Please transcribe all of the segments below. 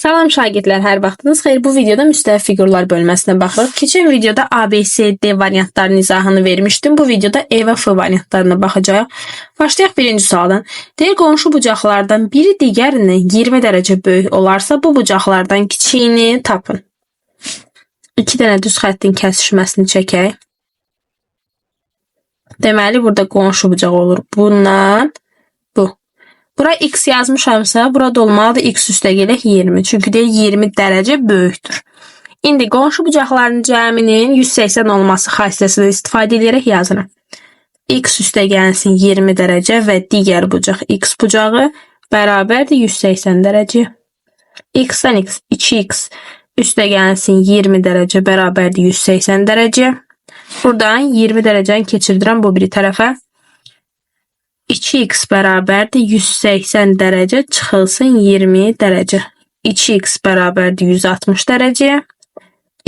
Salam şagirdlər, hər vaxtınız xeyir. Bu videoda müstəvi fiqurlar bölməsinə baxırıq. Keçən videoda A, B, C, D variantlarının izahını vermişdim. Bu videoda E və F variantlarına baxacağıq. Başlayaq birinci sualdan. Deyir, qonşu bucaqlardan biri digərindən 20 dərəcə böyük olarsa, bu bucaqlardan kiçiyini tapın. 2 dənə düz xəttin kəsişməsini çəkək. Deməli, burada qonşu bucaq olur. Bundan bu. Bura x yazmışamsa, burada olmalıdır x üstəgələk 20. Çünki deyir 20 dərəcə böyükdür. İndi qonşu bucaqların cəminin 180 olması xassəsindən istifadə edərək yazıram. X üstəgəlsin 20 dərəcə və digər bucaq x bucağı bərabərdir 180 dərəcə. X-dən x 2x üstəgəlsin 20 dərəcə bərabərdir 180 dərəcə. Buradan 20 dərəcəni keçirdirəm bu biri tərəfə. 2x bərabərdir 180 dərəcə çıxılsın 20 dərəcə. 2x bərabərdir 160 dərəcə.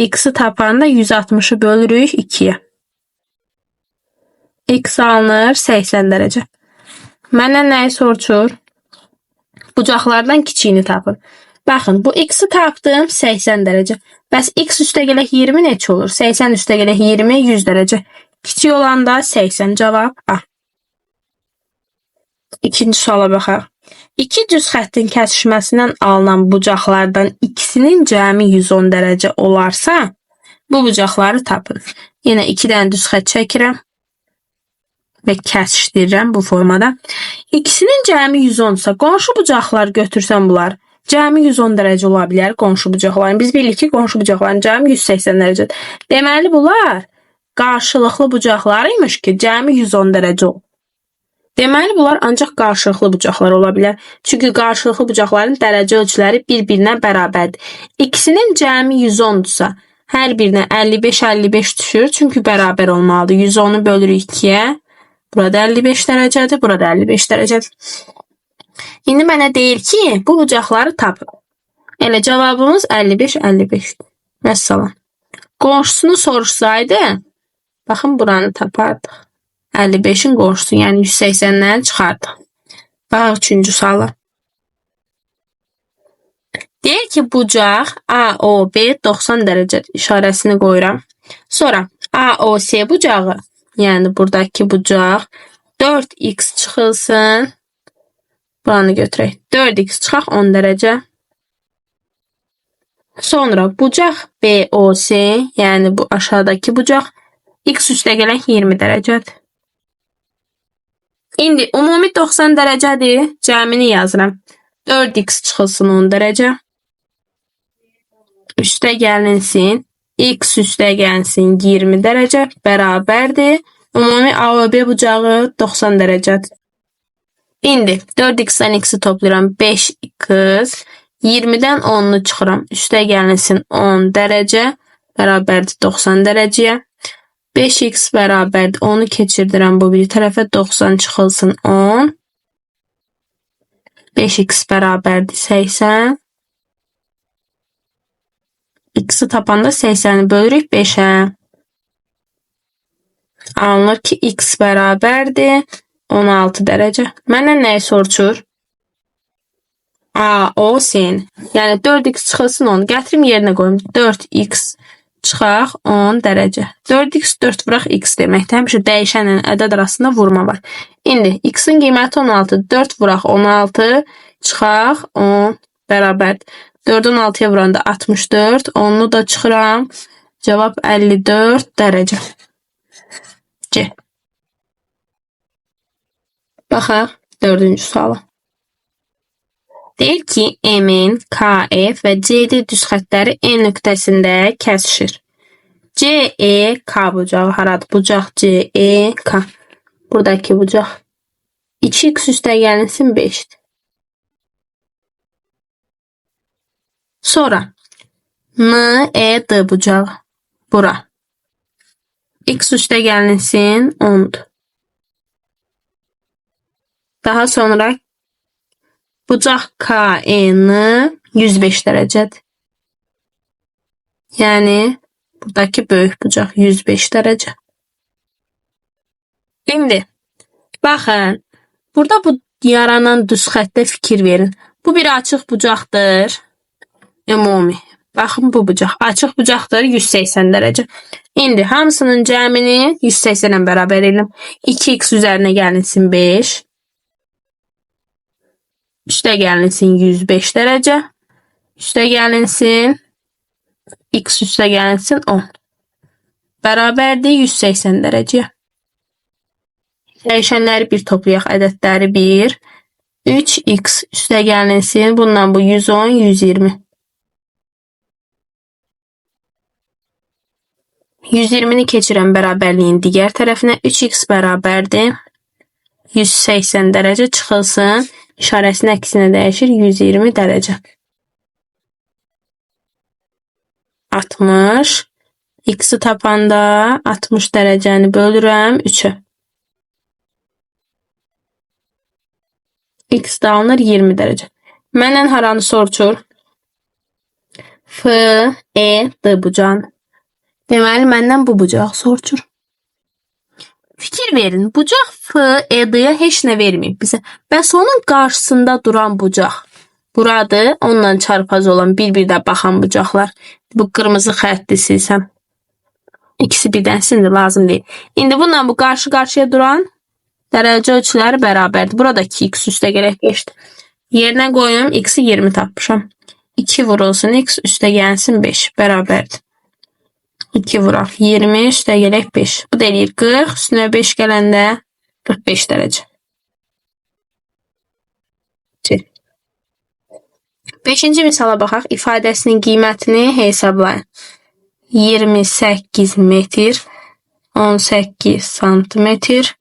X-i tapanda 160'ı bölürük 2'yə. X alınır 80 dərəcə. Məndən nəyi soruşur? Bucaqlardan kiçiyini tapın. Baxın, bu x-i tapdım 80 dərəcə. Bəs x üstəgələk 20 neçə olur? 80 üstəgələk 20 100 dərəcə. Kiçik olanda 80 cavab A. İkinci suala baxaq. İki düz xəttin kəsişməsindən alınan bucaqlardan ikisinin cəmi 110 dərəcə olarsa, bu bucaqları tapın. Yenə 2 dənə düz xət çəkirəm və kəsişdirirəm bu formada. İkisinin cəmi 110-sa, qonşu bucaqlar götürsəm bunlar, cəmi 110 dərəcə ola bilər qonşu bucaqların. Biz bilirik ki, qonşu bucaqların cəmi 180 dərəcədir. Deməli, bunlar qarşılıqlı bucaqlarıymış ki, cəmi 110 dərəcə olur. Deməli, bunlar ancaq qarşılıqlı bucaqlar ola bilər. Çünki qarşılıqlı bucaqların dərəcə ölçüləri bir-birinə bərabərdir. İkisinin cəmi 110-dursa, hər birinə 55-55 düşür. Çünki bərabər olmalıdır. 110'u bölürük 2'yə. Burada 55 dərəcədir, burada 55 dərəcədir. İndi mənə deyir ki, bu bucaqları tapın. Elə cavabımız 55-55'dir. Vəssalam. Qonşusunu soruşsaydı, baxın buranı tapardıq. 55'in qonşusu, yəni 180'dən çıxardıq. Baxaq üçüncü suala. Deyir ki, bucaq AOB 90 dərəcədir. İşarəsini qoyuram. Sonra AOC bucağı, yəni buradakı bucaq 4x çıxılsın. Buranı götürək. 4x çıxaq 10 dərəcə. Sonra bucaq BOC, yəni bu aşağıdakı bucaq x üstəgələk 20 dərəcədir. İndi ümumi 90 dərəcədir. Cəmini yazıram. 4x çıxılsın 10 dərəcə. Üstəgəlinsin. X üstəgəlsin 20 dərəcə bərabərdir. Ümumi AOB bucağı 90 dərəcədir. İndi 4x-dən x-i toplayıram 5x. 20'dən 10'unu çıxıram. Üstəgəlinsin 10 dərəcə bərabərdir 90 dərəcəyə. 5x bərabərdir 10'u keçirdirəm bu biri tərəfə 90 çıxılsın 10. 5x bərabərdir 80. X-i tapanda 80'i bölürük 5'ə. Alınır ki, x bərabərdir 16 dərəcə. Məndən nəyi soruşur? AOC-ni. Yəni 4x çıxılsın 10. Gətirim yerinə qoyum. 4x çıxaq 10 dərəcə. 4x 4 vuraq x deməkdir. Həmişə dəyişənlə ədəd arasında vurma var. İndi x-in qiyməti 16. 4 vuraq 16 çıxaq 10 bərabərdir. 4'ü 16'ya vuranda 64. 10'unu da çıxıram. Cavab 54 dərəcə. C. Baxaq 4-cü suala. Deyir ki, M-in, KF və CD düz xətləri E nöqtəsində kəsişir. CEK bucağı haradır? Bucaq CEK. Buradakı bucaq 2x üstəgəlinsin 5'dir. Sonra NED bucağı bura. X üstəgəlinsin 10'dur. Daha sonra bucaq KN 105 dərəcədir. Yəni, buradakı böyük bucaq 105 dərəcə. İndi, baxın, burada bu yaranan düz xəttə fikir verin. Bu bir açıq bucaqdır. Ümumi. Baxın bu bucaq. Açıq bucaqdır 180 dərəcə. İndi hamısının cəmini 180-ə bərabər edelim. 2x üzərinə gəlinsin 5. Üstə gəlinsin 105 dərəcə. Üstə gəlinsin x üstə gəlinsin 10. Bərabərdir 180 dərəcəyə. Dəyişənləri bir toplayaq. Ədədləri 1. 3x üstə gəlinsin. Bundan bu 110, 120. 120'ni keçirəm bərabərliyin digər tərəfinə. 3x bərabərdir 180 dərəcə çıxılsın. İşarəsinin əksinə dəyişir 120 dərəcə. 60. X'i tapanda 60 dərəcəni bölürəm 3'ə. X də alınır 20 dərəcə. Məndən haranı soruşur? F, E, D bucağın. Deməli, məndən bu bucaq soruşur. Fikir verin, bucaq F, E, D-yə heç nə verməyib bizə. Bəs onun qarşısında duran bucaq. Buradır, onunla çarpaz olan bir-bir də baxan bucaqlar. Bu qırmızı xətti silsəm. İkisi birdən sildi, lazım deyil. İndi bununla bu qarşı-qarşıya duran dərəcə ölçüləri bərabərdir. Burada 2x üstə gələk 5'dir. Yerinə qoyum, x'i 20 tapmışam. 2 vurulsun, x üstə gəlsin 5, bərabərdir. 2 vuraq 20 üstə gələk 5. Bu da eləyir 40 üstünə 5 gələndə 45 dərəcə. 5-ci misala baxaq. İfadəsinin qiymətini hesablayın. 28 metr 18 santimetr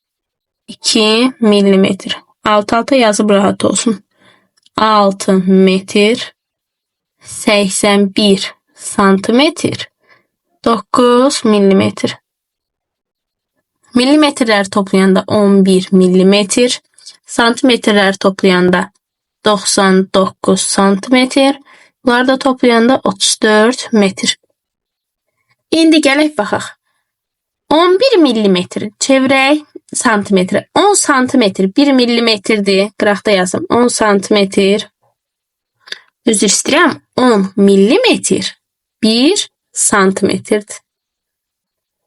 2 millimetr. Alt-alta yazıb rahat olsun. 6 metr 81 santimetr 9 millimetr. Millimetrlər toplayanda 11 millimetr. Santimetrlər toplayanda 99 santimetr. Bunları da toplayanda 34 metr. İndi gələk baxaq. 11 millimetr çevirək santimetrə. 10 santimetr 1 millimetrdir. Qıraqda yazım. 10 santimetr. Üzr istəyirəm. 10 millimetr 1 santimetrdir.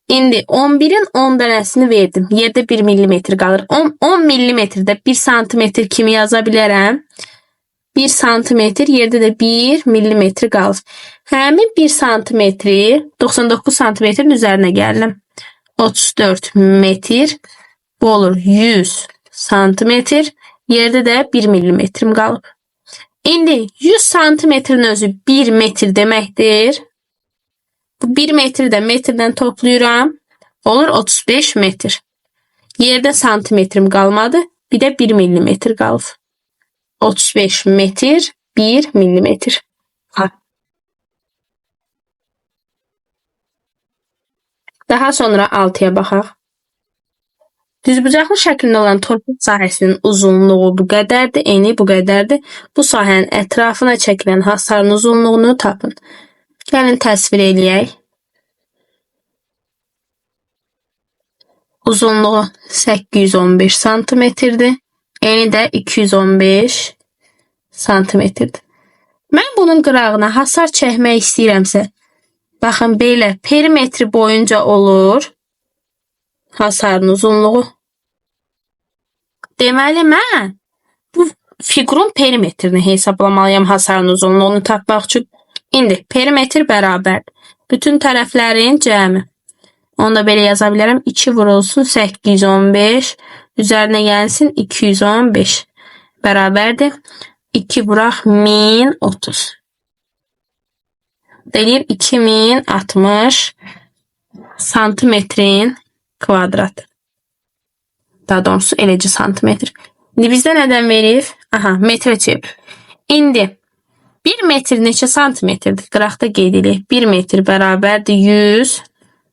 İndi 11'in 10 dənəsini verdim. Yerdə 1 millimetr qalır. 10 millimetrdə 1 santimetr kimi yaza bilərəm. 1 santimetr yerdə də 1 millimetr qalır. Həmin 1 santimetri 99 santimetrin üzərinə gəldim. 34 metr. Bu olur 100 santimetr. Yerdə də 1 millimetrim qalıb. İndi 100 santimetrin özü 1 metr deməkdir. Bu 1 metri də metrdən toplayıram. Olur 35 metr. Yerdə santimetrim qalmadı. Bir də 1 millimetr qalıb. 35 metr 1 millimetr. Daha sonra 6'ya baxaq. Düzbucaqlı şəklində olan torpaq sahəsinin uzunluğu bu qədərdir, eni bu qədərdir. Bu sahənin ətrafına çəkilən hasarın uzunluğunu tapın. Gəlin təsvir eləyək. Uzunluğu 815 santimetrdir. Eni də 215 santimetrdir. Mən bunun qırağına hasar çəkmək istəyirəmsə, baxın belə perimetri boyunca olur hasarın uzunluğu. Deməli mən bu fiqurun perimetrini hesablamalıyam hasarın uzunluğunu tapmaq üçün. İndi perimetr bərabər bütün tərəflərin cəmi. Onu da belə yaza bilərəm. 2 vurulsun 815 üzərinə gəlsin 215 bərabərdir. 2 vuraq 1030. Deyir 2060 santimetrin kvadratı. Daha doğrusu eləcə santimetr. İndi bizdə nədən verir? Aha, metrə çevir. İndi 1 metr neçə santimetrdir? Qıraqda qeyd edək. 1 metr bərabərdir 100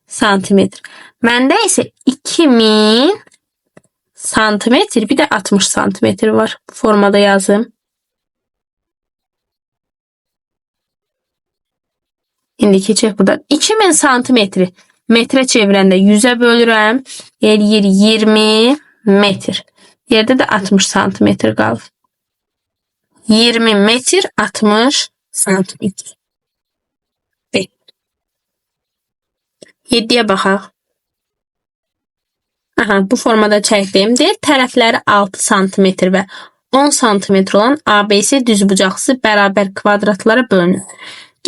santimetr. Məndə isə 2000 santimetr, bir də 60 santimetr var. Bu formada yazım. İndi keçək buradan. 2000 santimetri metrə çevirəndə 100'ə bölürəm. Eləyir 20 metr. Yerdə də 60 santimetr qalır. 20 metr 60 santimetr. 7-yə baxaq. Aha, bu formada çəkdim. Deyir, tərəfləri 6 sm və 10 sm olan ABC düzbucaqlısı bərabər kvadratlara bölünür.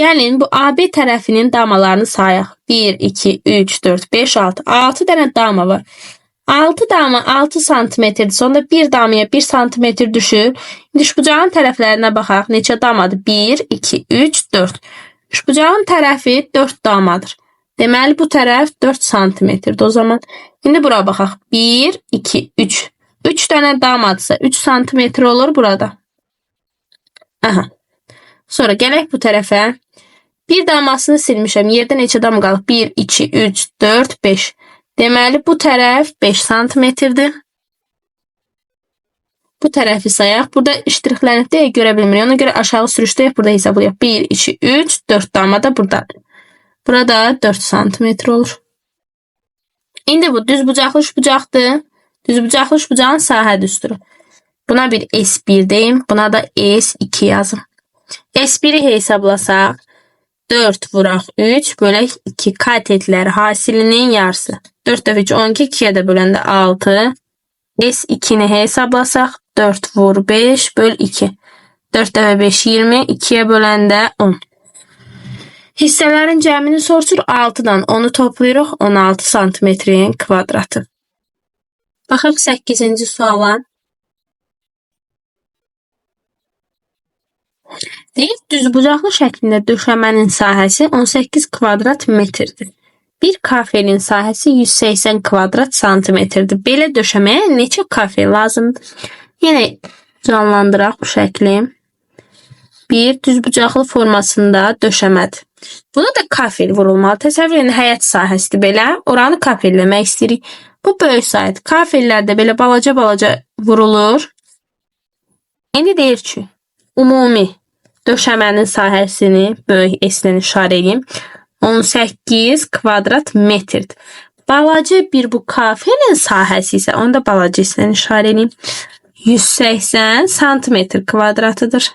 Gəlin bu AB tərəfinin damalarını sayaq. 1, 2, 3, 4, 5, 6. 6 dənə dama var. 6 dama 6 santimetrdir. Sonda bir damaya 1 santimetr düşür. Üçbucağın tərəflərinə baxaq. Neçə damadır? 1, 2, 3, 4. Üçbucağın tərəfi 4 damadır. Deməli bu tərəf 4 santimetrdir. O zaman indi bura baxaq. 1, 2, 3. 3 dənə damadırsa 3 santimetr olur burada. Aha. Sonra gələk bu tərəfə. Bir damasını silmişəm. Yerdə neçə dam qalıb? 1, 2, 3, 4, 5. Deməli bu tərəf 5 santimetrdir. Bu tərəfi sayaq. Burada iştiriklərində görə bilmirik. Ona görə aşağı sürüşdəyək. Burada hesablayaq. 1, 2, 3, 4 dama da buradadır. Burada 4 santimetr olur. İndi bu düzbucaqlı üçbucaqdır. Düzbucaqlı üçbucağın sahə düsturu. Buna bir S1 deyim. Buna da S2 yazım. S1'i hesablasaq 4 vuraq 3 bölək 2 katetləri hasilinin yarısı. 4 dəfə 3 12, 2-yə də böləndə 6. S2'ni hesablasaq 4 vur 5 böl 2. 4 dəfə 5 20, 2-yə böləndə 10. Hissələrin cəmini soruşur. 6-dan 10'u toplayırıq. 16 santimetrin kvadratı. Baxaq 8-ci suala. Deyir, düzbucaqlı şəklində döşəmənin sahəsi 18 kvadrat metrdir. Bir kafelin sahəsi 180 kvadrat santimetrdir. Belə döşəməyə neçə kafel lazımdır? Yenə canlandıraq bu şəkli. Bir düzbucaqlı formasında döşəmədir. Buna da kafel vurulmalı. Təsəvvür edin, həyət sahəsidir belə. Oranı kafelləmək istəyirik. Bu böyük sayıdır. Kafellər də belə balaca vurulur. İndi deyir ki, ümumi döşəmənin sahəsini böyük S-lə işarə edeyim. 18 kvadrat metrdir. Balaca bir bu kafelin sahəsi isə onu da balaca S-lə işarə edeyim. 180 santimetr kvadratıdır.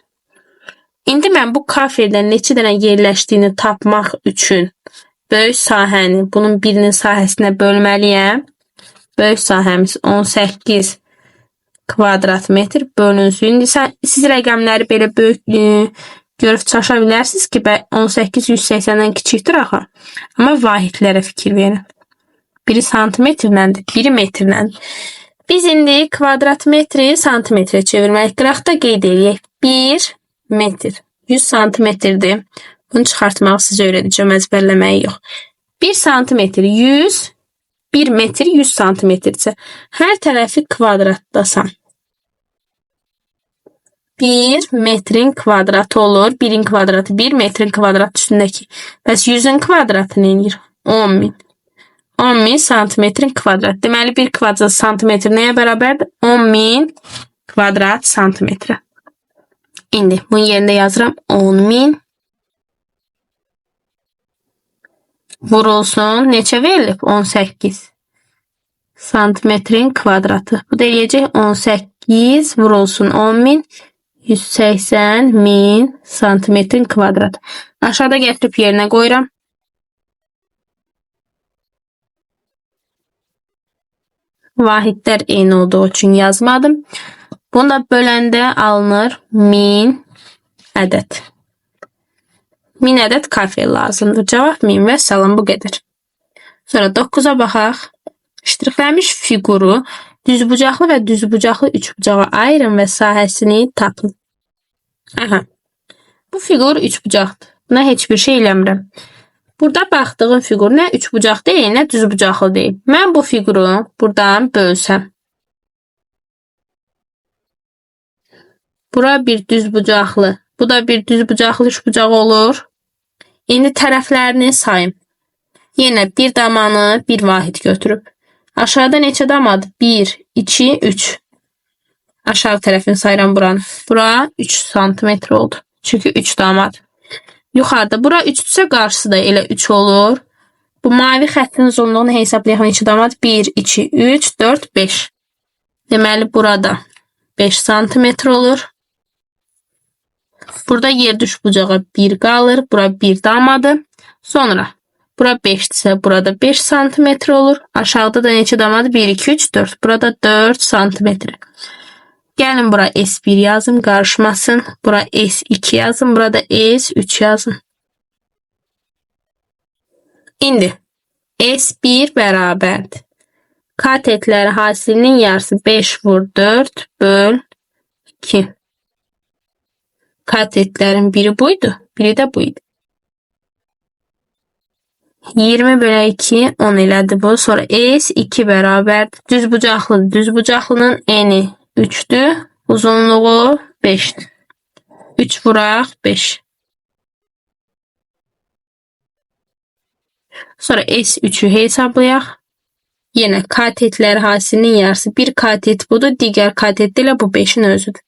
İndi mən bu kafeldən neçə dənə yerləşdiyini tapmaq üçün böyük sahəni bunun birinin sahəsinə bölməliyəm. Böyük sahəmiz 18 kvadrat metr bölünsün. İndi siz rəqəmləri belə böyük görüb çaşa bilərsiniz ki, 18 180-dən kiçikdir axı. Amma vahidlərə fikir verin. Biri santimetrləndir, biri metrləndir. Biz indi kvadrat metri santimetrə çevirmək qıraqda qeyd edək. 1 metr 100 santimetrdir. Bunu çıxartmağı sizə öyrədəcəm, əzbərləməyi yox. 1 santimetr 100, 1 metr 100 santimetrdirsə, hər tərəfi kvadratdasan. 1 metrin kvadratı olur. 1'in kvadratı 1, metrin kvadratı üstündəki. Bəs 100'ün kvadratı nə edir? 10.000. 10.000 santimetrin kvadratı. Deməli, 1 kvadrat santimetr nəyə bərabərdir? 10.000 kvadrat santimetrə. İndi bunun yerində yazıram 10.000 vurulsun. Neçə verilib? 18 santimetrin kvadratı. Bu da eləyəcək 18 vurulsun 10.000 180.000 santimetrin kvadratı. Aşağıda gətirib yerinə qoyuram. Vahidlər eyni olduğu üçün yazmadım. Bunu da böləndə alınır 1000 ədəd. 1000 ədəd kafel lazımdır. Cavab 1000 və salam, bu qədər. Sonra 9'a baxaq. İştirilmiş fiquru düzbucaqlı və düzbucaqlı üçbucağa ayırın və sahəsini tapın. Aha. Bu fiqur üçbucaqdır. Buna heç bir şey eləmirəm. Burada baxdığım fiqur nə üçbucaq deyil, nə düzbucaqlı deyil. Mən bu fiquru buradan bölsəm. Bura bir düzbucaqlı, bu da bir düzbucaqlı üçbucaq olur. İndi tərəflərini sayım. Yenə bir damanı bir vahid götürüb. Aşağıda neçə damadır? 1, 2, 3. Aşağı tərəfini sayıram buranı. Bura 3 santimetr oldu. Çünki 3 damadır. Yuxarıda bura 3-dürsə qarşısı da elə 3 olur. Bu mavi xəttin uzunluğunu hesablayaq neçə damadır? 1, 2, 3, 4, 5. Deməli burada 5 santimetr olur. Burada yer düş bucağa 1 qalır. Bura 1 damadır. Sonra Bura 5'dirsə, burada 5 santimetr olur. Aşağıda da neçə damadır? 1, 2, 3, 4. Burada 4 santimetr. Gəlin bura S1 yazım, qarışmasın. Bura S2 yazım, burada S3 yazım. İndi S1 bərabərdir. Katetləri hasilinin yarısı 5 vur 4 böl 2. Katetlərin biri buydu, biri də buydu. 20 bölü 2 10 elədi bu. Sonra S2 bərabərdir. Düzbucaqlıdır. Düzbucaqlının eni 3'dür. Uzunluğu 5'dir. 3 vuraq 5. Sonra S3'ü hesablayaq. Yenə katetlər hasilinin yarısı. Bir katet budur. Digər katet ilə bu 5'in özüdür.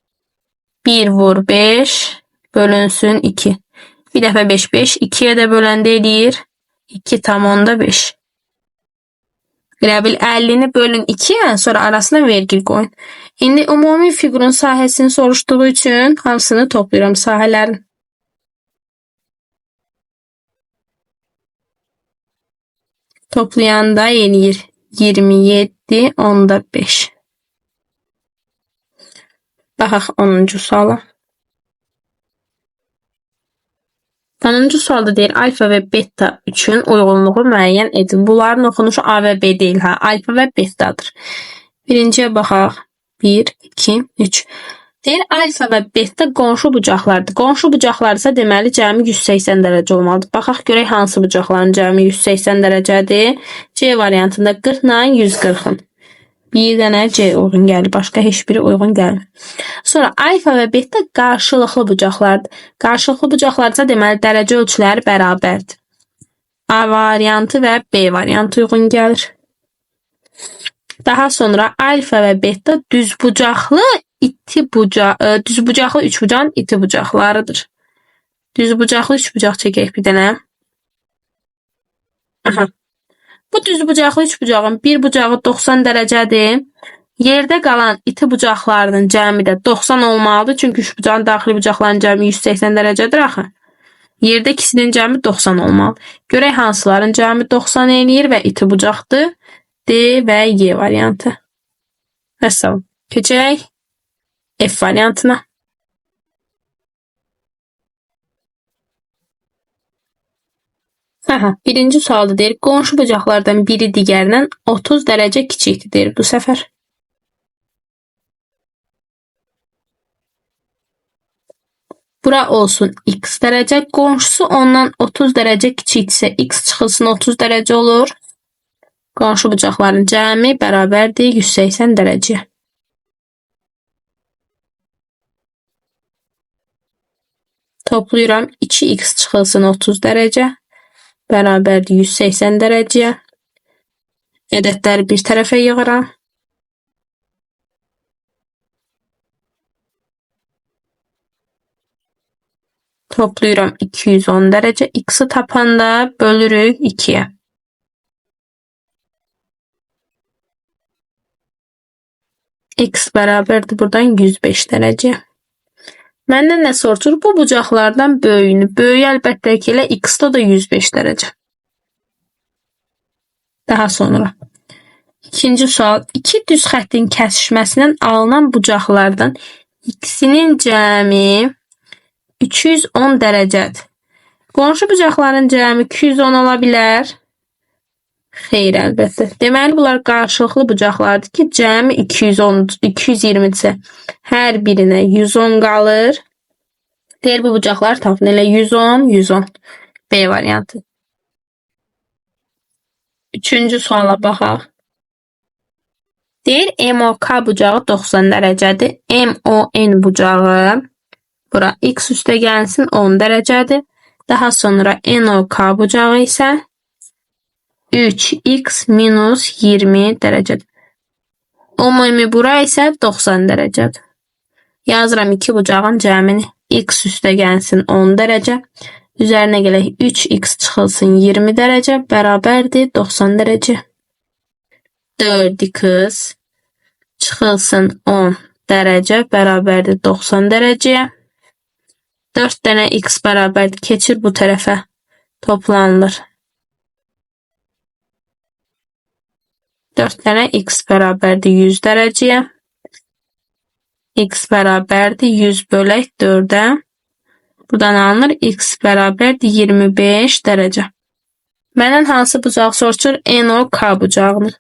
1 vur 5 bölünsün 2. Bir dəfə 5 5. 2'ye də böləndə eləyir. 2 tam onda 5. Elə bil 50'ni bölün 2'ye, sonra arasına vergül qoyun. İndi ümumi fiqurun sahəsini soruşduğu üçün hamısını toplayıram sahələrin. Toplayanda eləyir 27 onda 5. Baxaq 10-cu suala. 10-cu sualda deyir alfa ve beta üçün uyğunluğu müəyyən edin. Bunların oxunuşu A və B deyil, ha, alfa və betadır. Birinciyə baxaq. 1, 2, 3. Deyir alfa və beta qonşu bucaqlardır. Qonşu bucaqlarsa deməli cəmi 180 dərəcə olmalıdır. Baxaq görək hansı bucaqların cəmi 180 dərəcədir. C variantında 40 ilə 140'ın. Bir dənə C uyğun gəlir, başqa heç biri uyğun gəlmir. Sonra alfa və beta qarşılıqlı bucaqlardır. Qarşılıqlı bucaqlarsa deməli dərəcə ölçüləri bərabərdir. A variantı və B variantı uyğun gəlir. Daha sonra alfa və beta düzbucaqlı düzbucaqlı üçbucağın iti bucaqlarıdır. Düzbucaqlı üçbucaq çəkək bir dənə. Aha. Bu düzbucaqlı üçbucağın bir bucağı 90 dərəcədir. Yerdə qalan iti bucaqlarının cəmi də 90 olmalıdır. Çünki üçbucağın daxili bucaqlarının cəmi 180 dərəcədir axı. Yerdə ikisinin cəmi 90 olmalıdır. Görək hansıların cəmi 90 eləyir və iti bucaqdır. D və Y variantı. Vəssalam. Keçək F variantına. Aha, birinci sualda deyir, qonşu bucaqlardan biri digərindən 30 dərəcə kiçikdir deyir bu səfər. Bura olsun x dərəcə, qonşusu ondan 30 dərəcə kiçikdirsə x çıxılsın 30 dərəcə olur. Qonşu bucaqların cəmi bərabərdir 180 dərəcə. Toplayıram 2x çıxılsın 30 dərəcə. Bərabərdir 180 dərəcəyə. Ədədləri bir tərəfə yığıram. Toplayıram 210 dərəcə. X-i tapanda bölürük 2'ye. X bərabərdir buradan 105 dərəcə. Məndən nə soruşur? Bu bucaqlardan böyüyünü. Böyüyü əlbəttə ki elə x-da da 105 dərəcə. Daha sonra. İkinci sual. İki düz xəttin kəsişməsindən alınan bucaqlardan ikisinin cəmi 210 dərəcədir. Qonşu bucaqların cəmi 210 ola bilər. Xeyr, əlbəttə. Deməli, bunlar qarşılıqlı bucaqlardır ki, cəmi 220-dirsə, hər birinə 110 qalır. Deyir, bu bucaqlar tapın. Elə 110, 110. B variantı. Üçüncü suala baxaq. Deyir, MOK bucağı 90 dərəcədir. MON bucağı, bura x üstə gəlsin 10 dərəcədir. Daha sonra NOK bucağı isə 3x minus 20 dərəcədir. Ümumi bura isə 90 dərəcədir. Yazıram iki bucağın cəmini. X üstə gəlsin 10 dərəcə. Üzərinə gələk 3x çıxılsın 20 dərəcə. Bərabərdir 90 dərəcə. 4x çıxılsın 10 dərəcə. Bərabərdir 90 dərəcəyə. 4 dənə x bərabərdir. Keçir bu tərəfə. Toplanılır. 4 dənə x bərabərdir 100 dərəcəyə. X bərabərdir 100 bölək 4-ə. Buradan alınır x bərabərdir 25 dərəcə. Məndən hansı bucaq soruşur? NOK bucağını.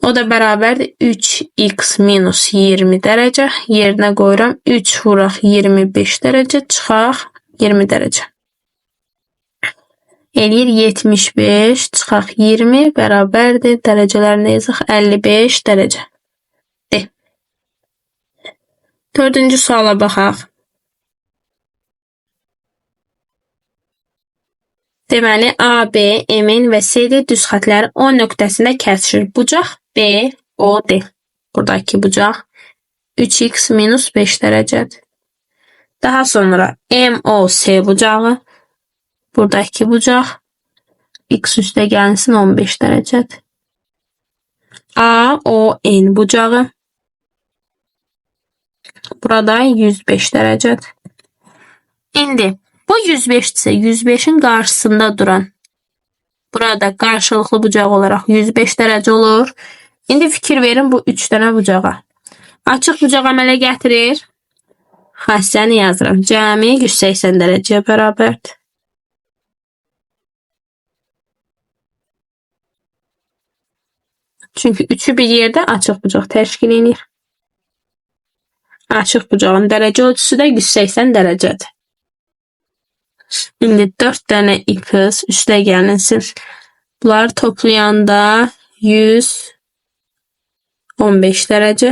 O da bərabərdir 3x minus 20 dərəcə. Yerinə qoyuram 3 vuraq 25 dərəcə, çıxaq 20 dərəcə. Eləyir 75, çıxaq 20 bərabərdir. Dərəcələrini yazaq 55 dərəcə. D. 4-cü suala baxaq. Deməli, A, B, M-in və C-D düz xətləri O nöqtəsində kəsişir. Bucaq B, O, D. Buradakı bucaq 3x minus 5 dərəcədir. Daha sonra M, O, C bucağı. Buradakı bucaq x üstə gəlinsin 15 dərəcədir. A, O, N bucağı. Burada 105 dərəcədir. İndi bu 105-dirsə 105-in qarşısında duran burada qarşılıqlı bucaq olaraq 105 dərəcə olur. İndi fikir verin bu 3 dənə bucağa. Açıq bucaq əmələ gətirir. Xəssəni yazıram. Cəmi 180 dərəcəyə bərabərdir. Çünki 3'ü bir yerdə açıq bucaq təşkil edir. Açıq bucağın dərəcə ölçüsü də 180 dərəcədir. İndi 4 dənə x üstə gəlinsin. Bunları toplayanda 115 dərəcə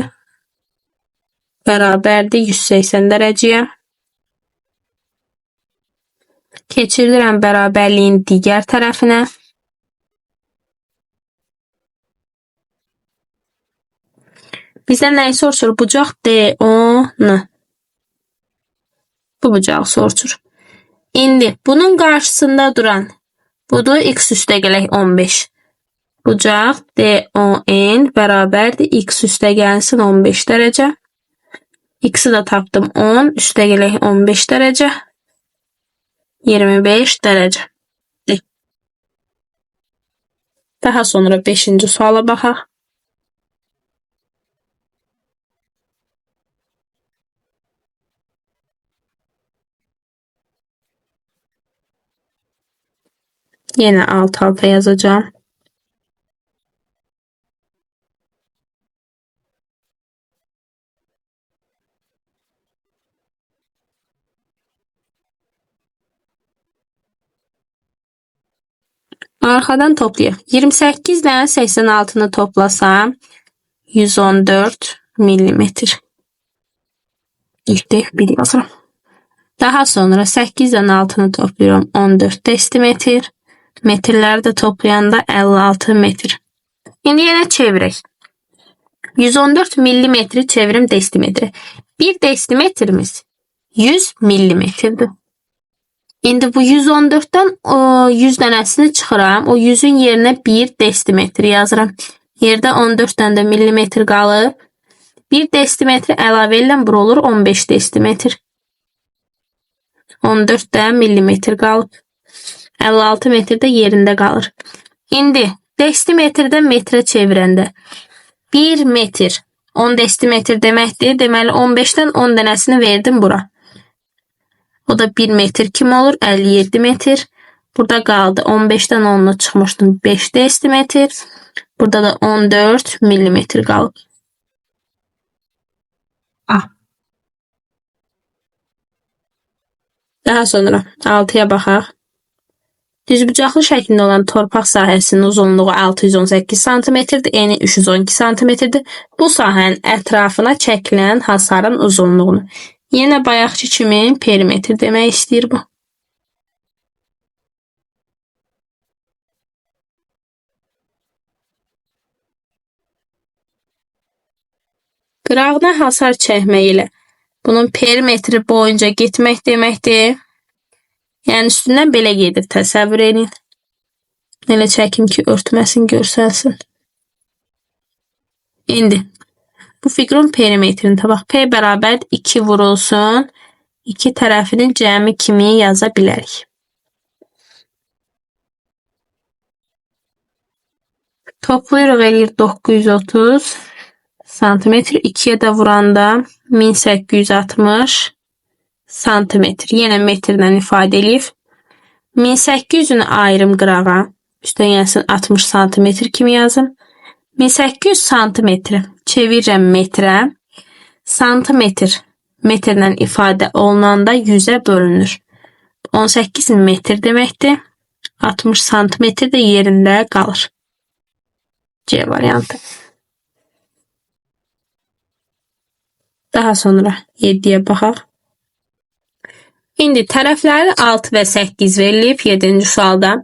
bərabərdir 180 dərəcəyə. Keçirilirəm bərabərliyin digər tərəfinə. Bizdən nəyi soruşur? Bucaq DON. Bu bucağı soruşur. İndi bunun qarşısında duran budur x üstə gələk 15. Bucaq DON bərabərdir x üstə gəlsin 15 dərəcə. X'i də tapdım 10 üstə gələk 15 dərəcə. 25 dərəcə. Daha sonra 5-ci suala baxaq. Yenə alt-alta yazacağım. Arxadan toplayaq. 28 ilə 86-nı toplasam 114 millimetr. İlk bir yazıram. Daha sonra 8 ilə 6-nı toplayıram 14 desimetr. Metrləri də toplayanda 56 metr. İndi yenə çevirək. 114 millimetri çevirim desimetre. 1 desimetrimiz 100 millimetrdir. İndi bu 114'dən 100 dənəsini çıxıram. O 100'ün yerinə 1 desimetr yazıram. Yerdə 14 dənə də millimetr qalır. 1 desimetri əlavə edirəm, bura olur 15 desimetr. 14 də millimetr qalıb. 56 metr də yerində qalır. İndi desimetrdən metrə çevirəndə 1 metr 10 desimetr deməkdir. Deməli 15'dən 10 dənəsini verdim bura. O da 1 metr kimi olur? 57 metr. Burada qaldı 15'dən 10'unu çıxmışdım 5 desimetr. Burada da 14 millimetr qalıb. A. Daha sonra 6'ya baxaq. Düzbucaqlı şəklində olan torpaq sahəsinin uzunluğu 618 cm-dir, eni 312 cm-dir. Bu sahənin ətrafına çəkilən hasarın uzunluğunu. Yenə bayaqçı kimi perimetr demək istəyir bu. Qırağına hasar çəkmək ilə bunun perimetri boyunca getmək deməkdir. Yəni üstündən belə gedir, təsəvvür edin. Elə çəkim ki, örtməsin, görsənsin. İndi bu figurun perimetrini tapaq. P bərabər 2 vurulsun. 2 tərəfinin cəmi kimi yaza bilərik. Toplayırıq eləyir 930 santimetr. 2'ye də vuranda 1860 santimetr. Yenə metrdən ifadə eləyib. 1800'ünü ayrım qırağa, üstə gəlsin 60 santimetr kimi yazım. 1800 santimetri çevirirəm metrə. Santimetr metrdən ifadə olunanda 100'ə bölünür. 18 metr deməkdir. 60 santimetr də yerində qalır. C variantı. Daha sonra 7'yə baxaq. İndi tərəfləri 6 və 8 verilib 7-ci sualda.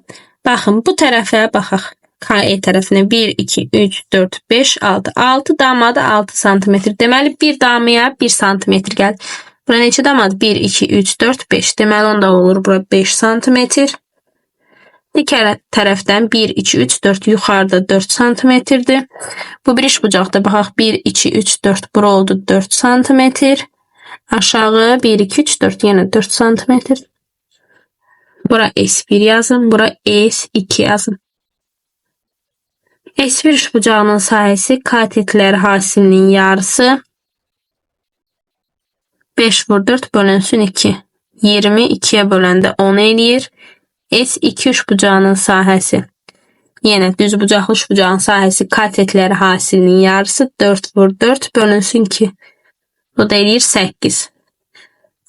Baxın, bu tərəfə baxaq. KE tərəfinə 1, 2, 3, 4, 5, 6. 6 damadı 6 santimetr. Deməli, bir damaya 1 santimetr gəlir. Bura neçə damadı? 1, 2, 3, 4, 5. Deməli, onda olur bura 5 santimetr. Digər tərəfdən 1, 2, 3, 4 yuxarıda 4 santimetrdir. Bu bir iş bucaqda baxaq. 1, 2, 3, 4 bura oldu 4 santimetr. Aşağı 1, 2, 3, 4 yenə 4 santimetr. Bura S1 yazın. Bura S2 yazın. S1 üçbucağının sahəsi katetlər hasilinin yarısı 5 vur 4 bölünsün 2. 20 2'ye böləndə 10 eləyir. S2 üçbucağının sahəsi, yenə düzbucaqlı üçbucağın sahəsi katetlər hasilinin yarısı 4 vur 4 bölünsün 2. Bu da eləyir 8.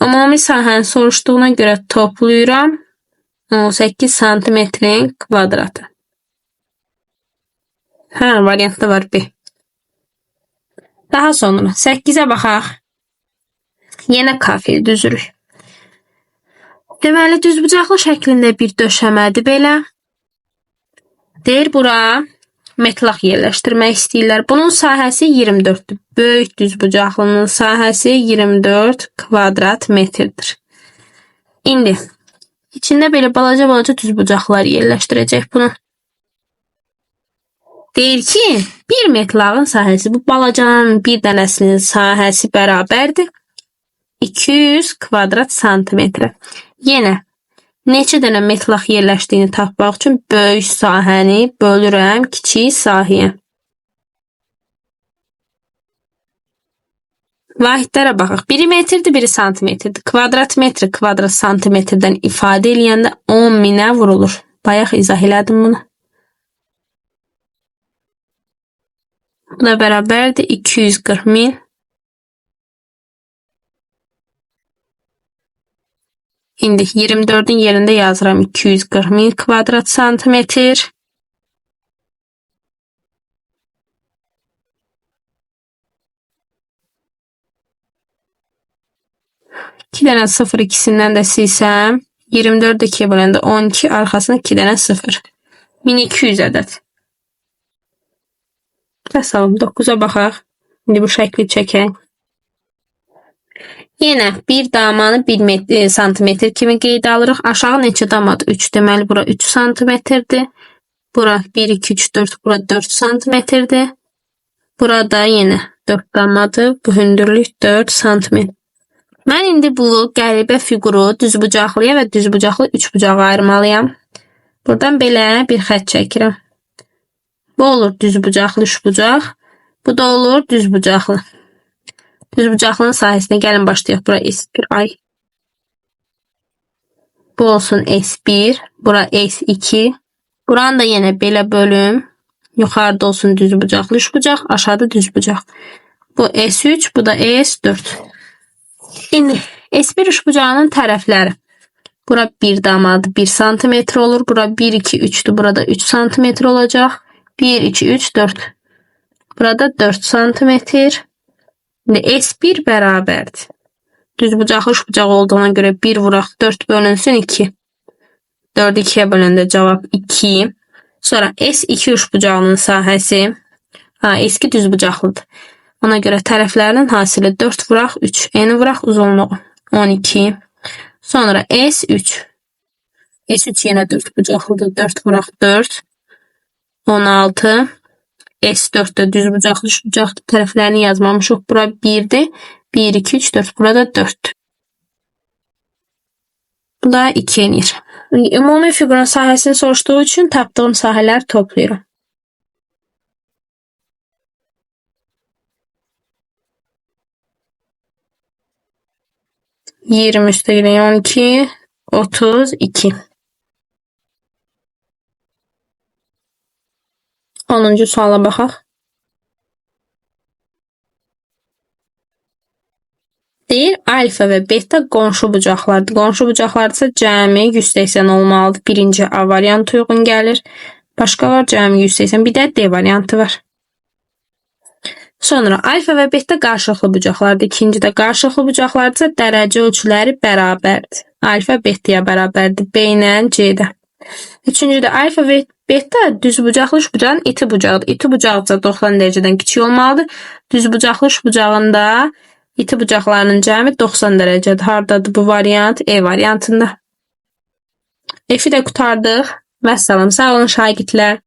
Ümumi sahəni soruşduğuna görə toplayıram 18 santimetrin kvadratı. Variantda var B. Daha sonra 8'ə baxaq. Yenə kafil düzürük. Deməli, düzbucaqlı şəklində bir döşəmədir belə. Deyir, bura metlaq yerləşdirmək istəyirlər. Bunun sahəsi 24'dür. Böyük düzbucaqlının sahəsi 24 kvadrat metrdir. İndi içində belə balaca düzbucaqlar yerləşdirəcək bunu. Deyir ki, bir metlağın sahəsi, bu balacanın bir dənəsinin sahəsi bərabərdir 200 kvadrat santimetrə. Yenə neçə dənə metlaq yerləşdiyini tapmaq üçün böyük sahəni bölürəm kiçik sahəyə. Vahidlərə baxaq. Biri metrdir, biri santimetrdir. Kvadrat metri kvadrat santimetrdən ifadə eləyəndə 10 minə vurulur. Bayaq izah elədim bunu. Buna bərabərdir 240 min. İndi 24'ün yerində yazıram 240 min kvadrat santimetr. İki dənə 0 ikisindən də silsəm 24 2'ye böləndə 12 arxasına 2 dənə 0. 1200 ədəd. Bəsalım 9'a baxaq. İndi bu şəkli çəkək. Yenə bir damanı 1 santimetr kimi qeyd alırıq. Aşağı neçə damadı? 3. Deməli, bura 3 santimetrdir. Bura 1, 2, 3, 4. Bura 4 santimetrdir. Burada yenə 4 damadı. Bu hündürlük 4 santimetr. Mən indi bu qəribə fiquru düzbucaqlıya və düzbucaqlı üçbucağa ayırmalıyam. Buradan belə bir xətt çəkirəm. Bu olur düzbucaqlı üçbucaq. Bu da olur düzbucaqlı. Düzbucaqlının sahəsinə gəlin başlayaq. Bura S1 ay. Bu olsun S1. Bura S2. Buranı da yenə belə bölüm. Yuxarıda olsun düzbucaqlı üçbucaq. Aşağıda düzbucaq. Bu S3. Bu da S4. İndi S1 üçbucağının tərəfləri. Bura bir damadı 1 santimetr olur. Bura 1, 2, 3'dür. Burada 3 santimetr olacaq. 1, 2, 3, 4. Burada 4 santimetr. Şimdi S1 bərabərdir. Düzbucaqlı üçbucaq olduğuna görə 1 vuraq 4 bölünsün 2. 4'ü 2'ye böləndə cavab 2. Sonra S2 üçbucağının sahəsi S2 düzbucaqlıdır. Ona görə tərəflərinin hasili 4 vuraq 3. Eni vuraq uzunluğu 12. Sonra S3. S3 yenə dördbucaqlıdır. 4 vuraq 4. 16. S4'də düzbucaqlı üçbucaqlı tərəflərini yazmamışıq. Bura 1'dir. 1, 2, 3, 4. Burada 4. Bu da 2 enir. Ümumi fiqurun sahəsini soruşduğu üçün tapdığım sahələr toplayıram. 20 üstə 12, 32. 10-cu suala baxaq. Deyir, alfa və beta qonşu bucaqlardır. Qonşu bucaqlardırsa cəmi 180 olmalıdır. Birinci A variantı uyğun gəlir. Başqa var cəmi 180. Bir də D variantı var. Sonra alfa və beta qarşılıqlı bucaqlardır. İkincidə qarşılıqlı bucaqlardırsa dərəcə ölçüləri bərabərdir. Alfa betaya bərabərdir. B ilə C-də. Üçüncüdə alfa və beta düzbucaqlı bucağın iti bucağıdır. İti bucaqsa 90 dərəcədən kiçik olmalıdır. Düzbucaqlı bucağında iti bucaqlarının cəmi 90 dərəcədir. Hardadır bu variant? E variantında. F-i də qurtardıq. Vəssalam. Sağ olun şagirdlər.